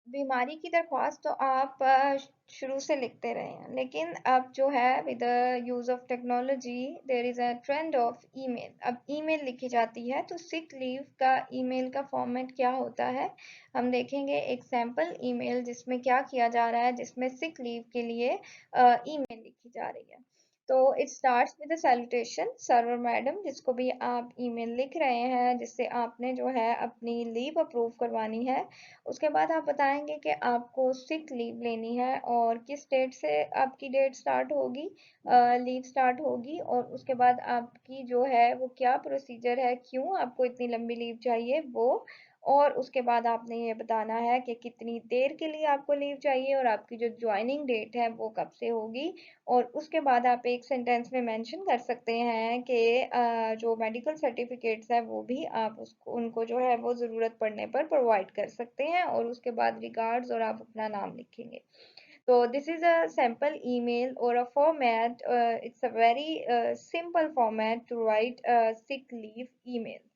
बीमारी की दरख्वास्त तो आप शुरू से लिखते रहे हैं, लेकिन अब जो है with the use of technology there is a trend of email. अब ईमेल लिखी जाती है, तो सिक लीव का ईमेल का फॉर्मेट क्या होता है, हम देखेंगे एक सैम्पल ईमेल जिसमें क्या किया जा रहा है, जिसमें सिक लीव के लिए ईमेल लिखी जा रही है। तो it starts with salutation server madam, जिसको भी आप ईमेल लिख रहे हैं, जिससे आपने जो है अपनी लीव अप्रूव करवानी है। उसके बाद आप बताएंगे कि आपको सिक लीव लेनी है और किस डेट से आपकी डेट स्टार्ट होगी, लीव स्टार्ट होगी, और उसके बाद आपकी जो है वो क्या प्रोसीजर है, क्यों आपको इतनी लंबी लीव चाहिए वो। और उसके बाद आपने ये बताना है कि कितनी देर के लिए आपको लीव चाहिए और आपकी जो ज्वाइनिंग डेट है वो कब से होगी। और उसके बाद आप एक सेंटेंस में मेंशन कर सकते हैं कि जो मेडिकल सर्टिफिकेट्स है वो भी आप उसको उनको जो है वो ज़रूरत पड़ने पर प्रोवाइड कर सकते हैं, और उसके बाद रिगार्ड्स और आप अपना नाम लिखेंगे। तो this is a sample email or a format. It's a very simple format to write sick leave emails.